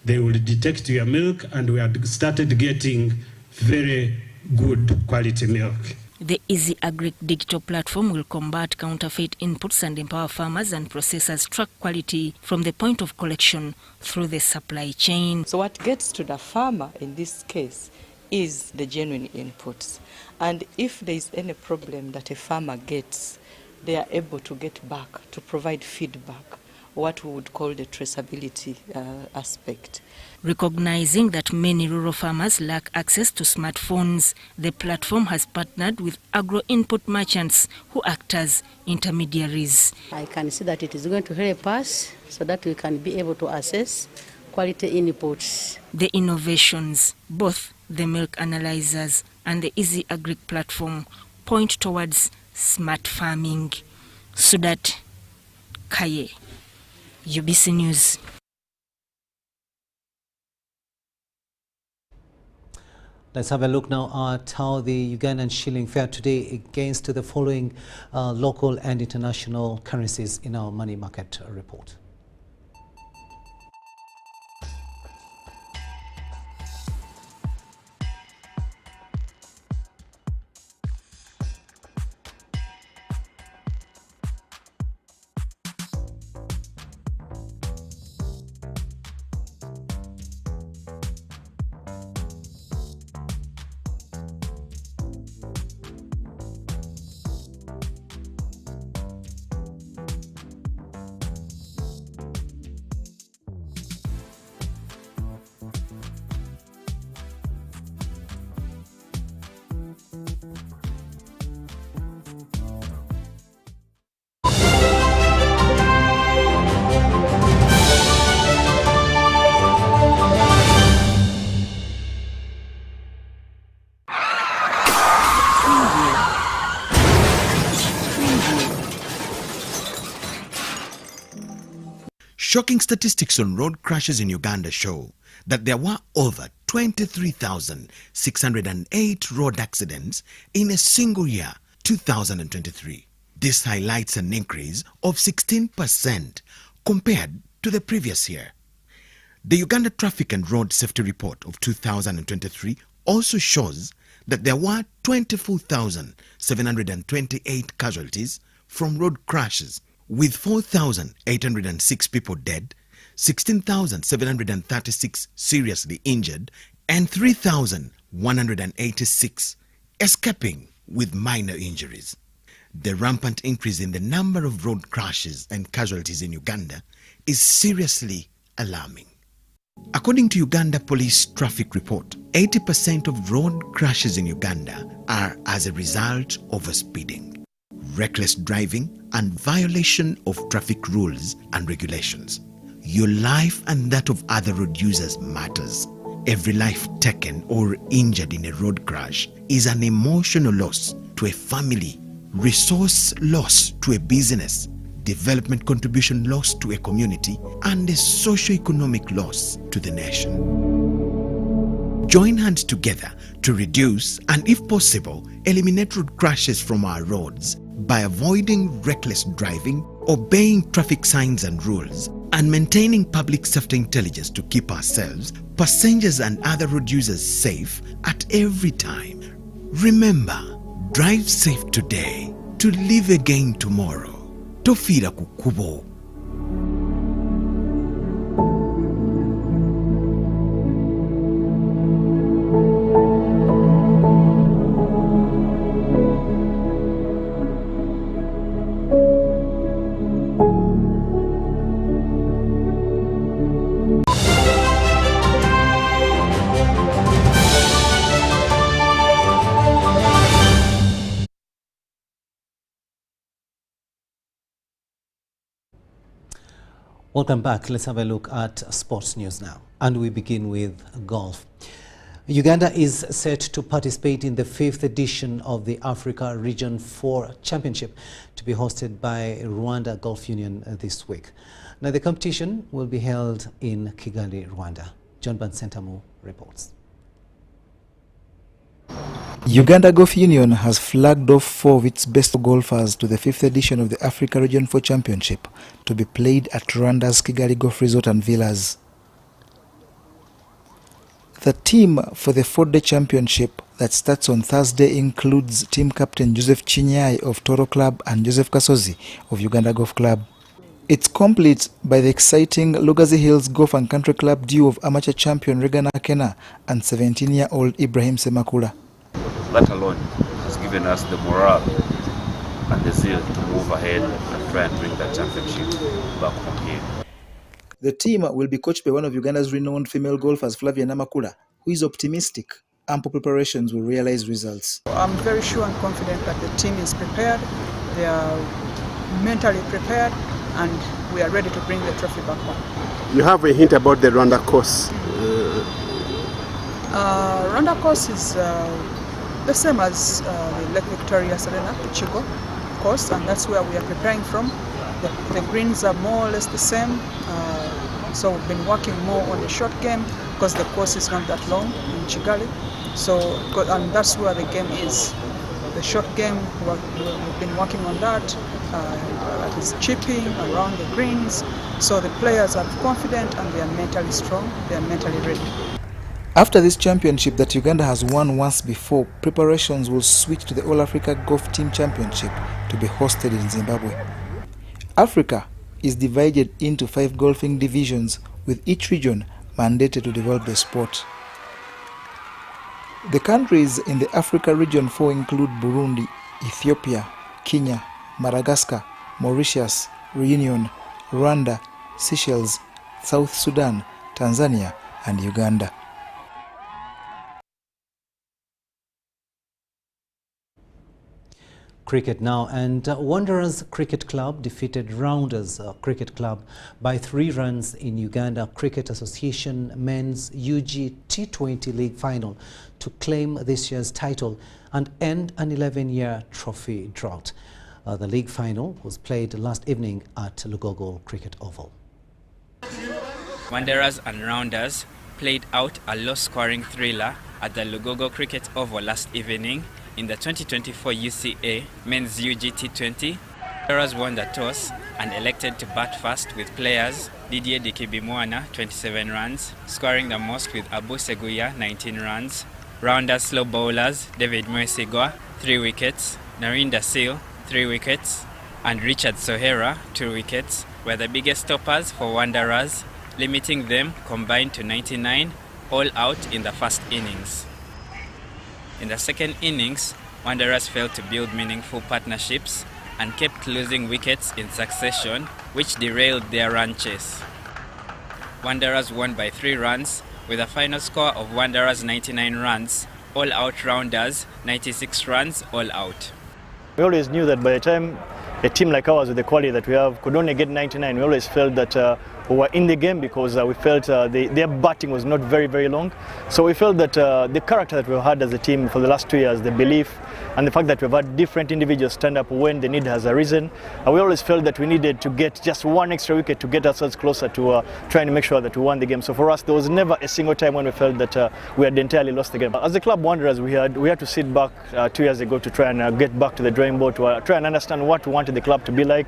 they will detect your milk, and we had started getting very good quality milk. The Easy Agric digital platform will combat counterfeit inputs and empower farmers and processors track quality from the point of collection through the supply chain. So what gets to the farmer in this case is the genuine inputs. And if there is any problem that a farmer gets, they are able to get back, to provide feedback, what we would call the traceability aspect. Recognizing that many rural farmers lack access to smartphones, the platform has partnered with agro-input merchants who act as intermediaries. I can see that it is going to help us so that we can be able to assess quality inputs. The innovations, both the milk analyzers and the Easy Agric platform, point towards smart farming. Sudat Kaye, UBC News. Let's have a look now at how the Ugandan shilling fared today against the following local and international currencies in our money market report. Shocking statistics on road crashes in Uganda show that there were over 23,608 road accidents in a single year, 2023. This highlights an increase of 16% compared to the previous year. The Uganda Traffic and Road Safety Report of 2023 also shows that there were 24,728 casualties from road crashes, with 4,806 people dead, 16,736 seriously injured, and 3,186 escaping with minor injuries. The rampant increase in the number of road crashes and casualties in Uganda is seriously alarming. According to Uganda Police Traffic Report, 80% of road crashes in Uganda are as a result of speeding, reckless driving, and violation of traffic rules and regulations. your life and that of other road users matters. Every life taken or injured in a road crash is an emotional loss to a family, resource loss to a business, development contribution loss to a community, and a socio-economic loss to the nation. Join hands together to reduce and, if possible, eliminate road crashes from our roads by avoiding reckless driving, obeying traffic signs and rules, and maintaining public safety intelligence to keep ourselves, passengers and other road users safe at every time. Remember, drive safe today to live again tomorrow. Tofira kukubo. Welcome back. Let's have a look at sports news now. And we begin with golf. Uganda is set to participate in the 5th edition of the Africa Region 4 Championship to be hosted by Rwanda Golf Union this week. Now the competition will be held in Kigali, Rwanda. John Bansentamu reports. Uganda Golf Union has flagged off 4 of its best golfers to the 5th edition of the Africa Region 4 Championship to be played at Rwanda's Kigali Golf Resort and Villas. The team for the 4-day championship that starts on Thursday includes team captain Joseph Chinyai of Toro Club and Joseph Kasozi of Uganda Golf Club. It's complete by the exciting Lugazi Hills Golf and Country Club duo of amateur champion Regan Akena and 17-year-old Ibrahim Semakula. That alone has given us the morale and the zeal to move ahead and try and bring that championship back home here. The team will be coached by one of Uganda's renowned female golfers, Flavia Namakula, who is optimistic ample preparations will realize results. I'm very sure and confident that the team is prepared, they are mentally prepared, and we are ready to bring the trophy back home. You have a hint about the Rwanda course. Rwanda course is the same as the Lake Victoria Serena, the Chigo course, and that's where we are preparing from. The greens are more or less the same, so we've been working more on the short game because the course is not that long in Kigali. So, and that's where the game is. The short game, we've been working on that. That is chipping around the greens. So the players are confident and they are mentally strong, they are mentally ready. After this championship that Uganda has won once before, preparations will switch to the All Africa Golf Team Championship to be hosted in Zimbabwe. Africa is divided into 5 golfing divisions, with each region mandated to develop the sport. The countries in the Africa Region 4 include Burundi, Ethiopia, Kenya, Madagascar, Mauritius, Reunion, Rwanda, Seychelles, South Sudan, Tanzania, and Uganda. Cricket now, and Wanderers Cricket Club defeated Rounders Cricket Club by 3 runs in Uganda Cricket Association Men's UG T20 League Final to claim this year's title and end an 11-year trophy drought. The league final was played last evening at Lugogo Cricket Oval. Wanderers and Rounders played out a low-scoring thriller at the Lugogo Cricket Oval last evening in the 2024 UCA Men's UG T20. Wanderers won the toss and elected to bat first with players Didier Dikibimwana 27 runs, scoring the most with Abu Seguya 19 runs. Rounders slow bowlers David Mwesigwa 3 wickets, Narinda Seal 3 wickets, and Richard Sohera 2 wickets were the biggest stoppers for Wanderers, limiting them combined to 99 all out in the first innings. In the second innings, Wanderers failed to build meaningful partnerships and kept losing wickets in succession, which derailed their run chase. Wanderers won by 3 runs, with a final score of Wanderers 99 runs, all out Rounders 96 runs, all out. We always knew that by the time a team like ours with the quality that we have could only get 99, we always felt that who were in the game, because we felt their batting was not very, very long. So we felt that the character that we've had as a team for the last 2 years, the belief, and the fact that we've had different individuals stand up when the need has arisen, we always felt that we needed to get just one extra wicket to get ourselves closer to trying to make sure that we won the game. So for us, there was never a single time when we felt that we had entirely lost the game. As the club wanderers, we had to sit back 2 years ago to try and get back to the drawing board, to try and understand what we wanted the club to be like.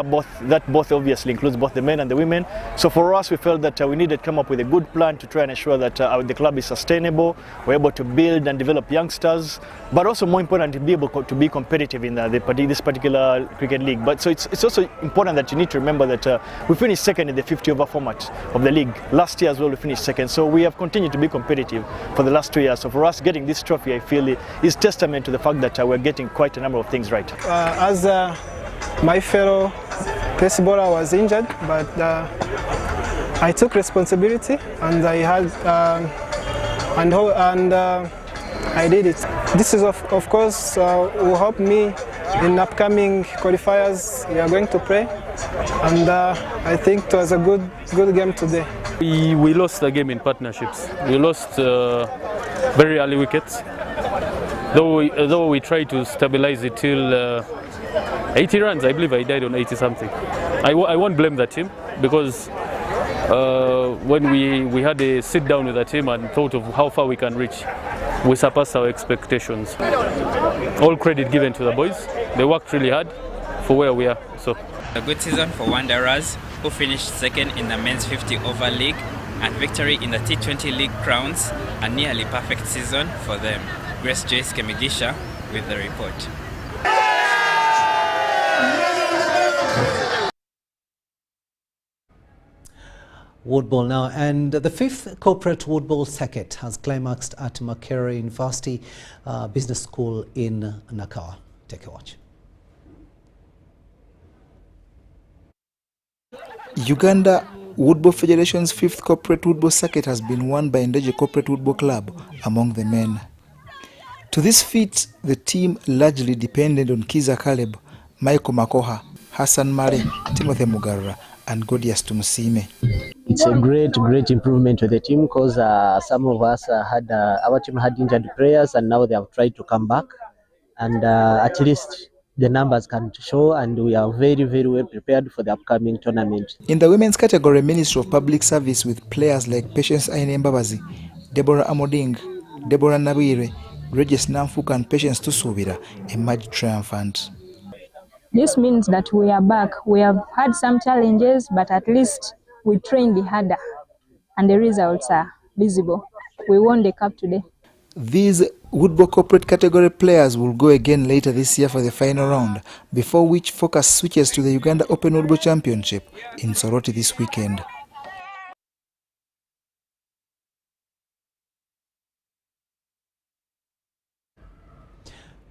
Both obviously includes both the men and the women. So for us, we felt that we needed to come up with a good plan to try and ensure that the club is sustainable, we're able to build and develop youngsters, but also more important, to be able to be competitive in this particular cricket league. But so it's also important that you need to remember that we finished second in the 50-over format of the league. Last year as well, we finished second. So we have continued to be competitive for the last 2 years. So for us, getting this trophy, I feel, is testament to the fact that we're getting quite a number of things right. As my fellow pace bowler was injured, but I took responsibility and I had I did it. This is of course will help me in upcoming qualifiers we are going to play, and I think it was a good game today. We lost the game in partnerships. We lost very early wickets, though we tried to stabilize it till 80 runs. I believe I died on 80 something. I won't blame the team, because when we had a sit down with the team and thought of how far we can reach, we surpassed our expectations. All credit given to the boys. They worked really hard for where we are. So a good season for Wanderers, who finished second in the men's 50-over league, and victory in the T20 league crowns a nearly perfect season for them. Grace Joyce Kemigisha with the report. Woodball now, and the 5th corporate Woodball circuit has climaxed at Makerere University Business School in Nakawa. Take a watch. Uganda Woodball Federation's 5th corporate Woodball circuit has been won by Ndeje Corporate Woodball Club among the men. To this feat, the team largely depended on Kiza Caleb, Michael Makoha, Hassan Mare, Timothy Mugarra, and Godias Tumusime. It's a great improvement to the team, because some of us our team had injured players, and now they have tried to come back, and at least the numbers can show, and we are very well prepared for the upcoming tournament. In the women's category, Ministry of Public Service with players like Patience Aine Mbabazi, Deborah Amoding, Deborah Nabire, Regis Namfuka and Patience Tusubira emerged triumphant. This means that we are back. We have had some challenges, but at least we trained harder and the results are visible. We won the cup today. These Woodball corporate category players will go again later this year for the final round, before which focus switches to the Uganda Open Woodball Championship in Soroti this weekend.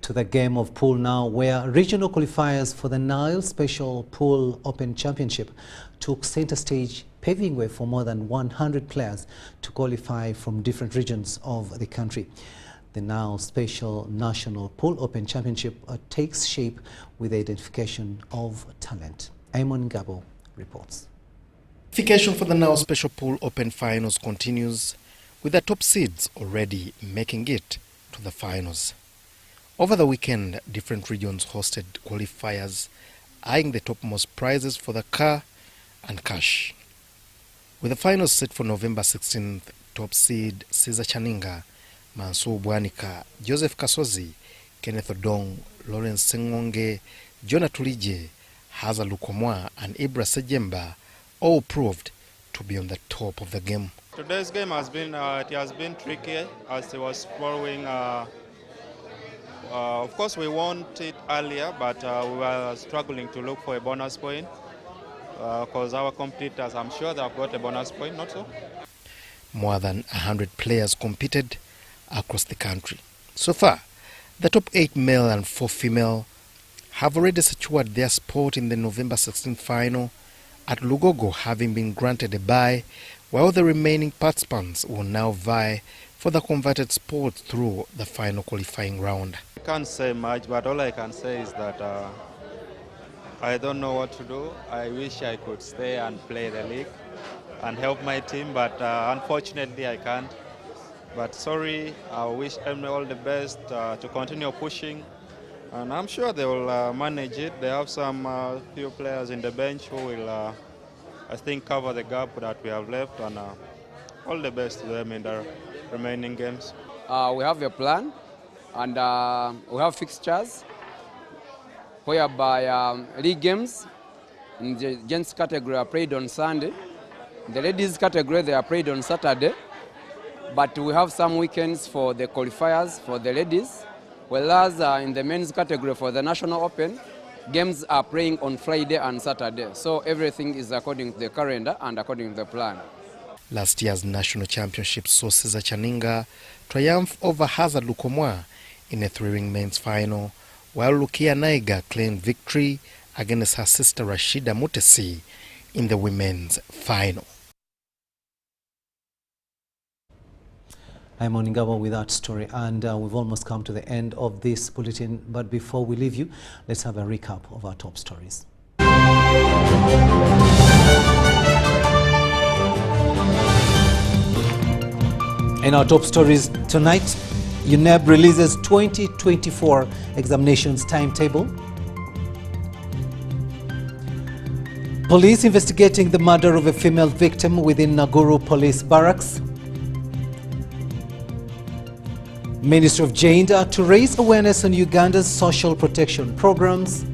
To the game of pool now, where regional qualifiers for the Nile Special Pool Open Championship took center stage, paving way for more than 100 players to qualify from different regions of the country. The Nile Special National Pool Open Championship takes shape with the identification of talent. Amon Gabo reports. Qualification for the Nile Special Pool Open Finals continues, with the top seeds already making it to the finals. Over the weekend, different regions hosted qualifiers, eyeing the topmost prizes for the car and cash. With the finals set for November 16th, top seed Caesar Chaninga, Mansour Bwanika, Joseph Kasozi, Kenneth Odong, Lawrence Sengonge, Jonah Tulije, Haza Lukomwa and Ibra Sejemba all proved to be on the top of the game. Today's game has been tricky, as it was following. Of course, we won it earlier, but we were struggling to look for a bonus point, because our competitors, I'm sure they have got a bonus point, not so. More than 100 players competed across the country. So far, the top 8 male and 4 female have already secured their spot in the November 16th final, at Lugogo having been granted a bye, while the remaining participants will now vie for the converted spot through the final qualifying round. I can't say much, but all I can say is that I don't know what to do. I wish I could stay and play the league and help my team, but unfortunately I can't. But sorry, I wish them all the best to continue pushing, and I'm sure they will manage it. They have some few players in the bench who will, I think, cover the gap that we have left, and all the best to them in the remaining games. We have a plan, and we have fixtures whereby league games in the gents category are played on Sunday. In the ladies category, they are played on Saturday. But we have some weekends for the qualifiers for the ladies, whereas in the men's category for the National Open, games are playing on Friday and Saturday. So everything is according to the calendar and according to the plan. Last year's national championship saw Cesar Chaninga triumph over Hazard Lukomwa in a three-ring men's final, while Lukia Naiga claimed victory against her sister Rashida Mutesi in the women's final. I'm Oningaba with that story, and we've almost come to the end of this bulletin. But before we leave you, let's have a recap of our top stories. In our top stories tonight, UNEB releases 2024 examinations timetable. Police investigating the murder of a female victim within Naguru Police Barracks. Ministry of Gender to raise awareness on Uganda's social protection programs.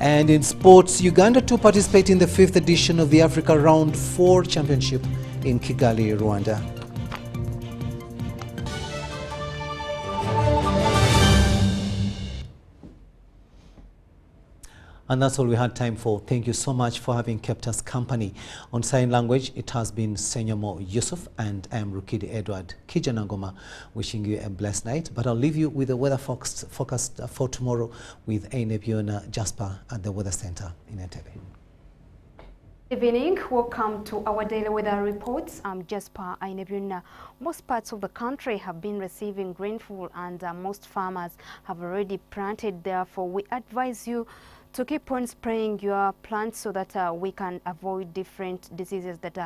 And in sports, Uganda to participate in the 5th edition of the Africa Round 4 Championship in Kigali, Rwanda. And that's all we had time for. Thank you so much for having kept us company. On sign language, it has been Senyomo Yusuf, and I am Rukidi Kiijanangoma, wishing you a blessed night. But I'll leave you with the weather forecast for tomorrow with Ainebiona Jasper at the Weather Center in Entebbe. Evening, welcome to our daily weather reports. I'm Jasper Ainebiona. Most parts of the country have been receiving rainfall, and most farmers have already planted. Therefore, we advise you to keep on spraying your plants so that we can avoid different diseases that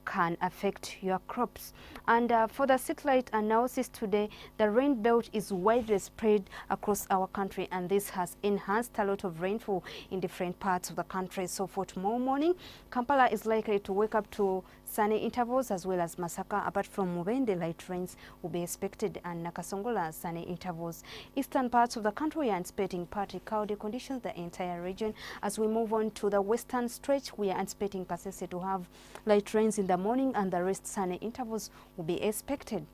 can affect your crops. And for the satellite analysis today, the rain belt is widely spread across our country, and this has enhanced a lot of rainfall in different parts of the country. So for tomorrow morning, Kampala is likely to wake up to sunny intervals, as well as Masaka. Apart from Mubende, light rains will be expected, and Nakasongola, sunny intervals. Eastern parts of the country, we are anticipating partly cloudy conditions, the entire region. As we move on to the western stretch, we are anticipating Kasese to have light rains in the morning, and the rest sunny intervals will be expected.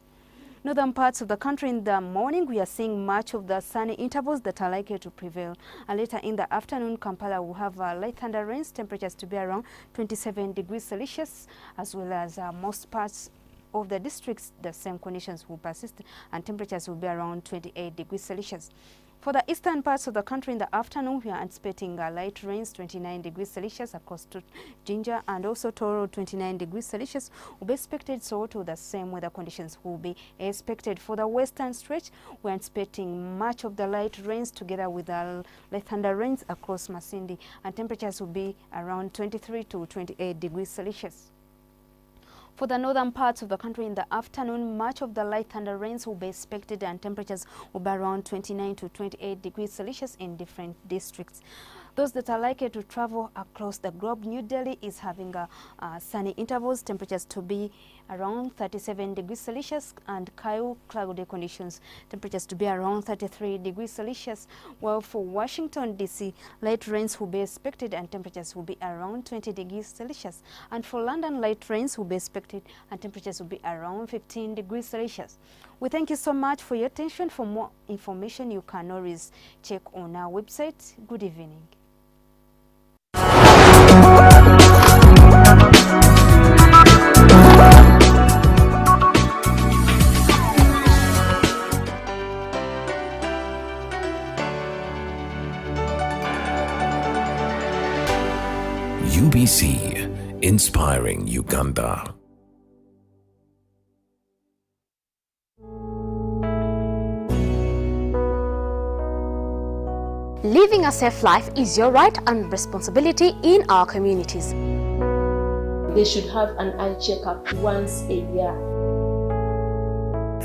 Northern parts of the country, in the morning, we are seeing much of the sunny intervals that are likely to prevail. And later in the afternoon, Kampala will have light thunder rains, temperatures to be around 27 degrees Celsius, as well as most parts of the districts, the same conditions will persist, and temperatures will be around 28 degrees Celsius. For the eastern parts of the country, in the afternoon, we are anticipating light rains, 29 degrees Celsius across to Jinja, and also Toro, 29 degrees Celsius will be expected. So to the same weather conditions will be expected. For the western stretch, we are anticipating much of the light rains together with the light thunder rains across Masindi, and temperatures will be around 23 to 28 degrees Celsius. For the northern parts of the country, in the afternoon, much of the light thunder rains will be expected, and temperatures will be around 29 to 28 degrees Celsius in different districts. Those that are likely to travel across the globe, New Delhi is having sunny intervals, temperatures to be around 37 degrees Celsius, and Cairo, cloudy conditions, temperatures to be around 33 degrees Celsius. While for Washington, D.C., light rains will be expected, and temperatures will be around 20 degrees Celsius. And for London, light rains will be expected, and temperatures will be around 15 degrees Celsius. We thank you so much for your attention. For more information, you can always check on our website. Good evening. UBC, inspiring Uganda. Living a safe life is your right and responsibility in our communities. They should have an eye checkup once a year.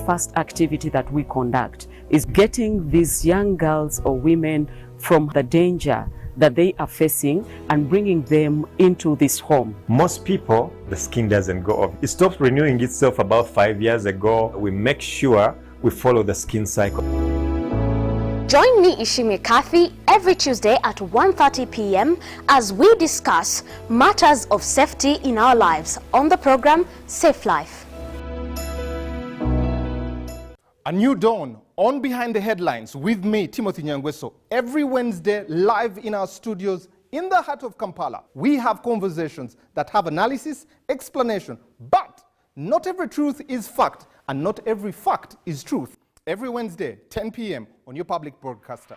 First activity that we conduct is getting these young girls or women from the danger that they are facing and bringing them into this home. Most people, the skin doesn't go off. It stopped renewing itself about 5 years ago. We make sure we follow the skin cycle. Join me, Ishime Kathy, every Tuesday at 1:30 p.m. as we discuss matters of safety in our lives on the program Safe Life. A new dawn on Behind the Headlines with me, Timothy Nyangweso. Every Wednesday, live in our studios in the heart of Kampala. We have conversations that have analysis, explanation, but not every truth is fact, and not every fact is truth. Every Wednesday, 10 p.m. on your public broadcaster.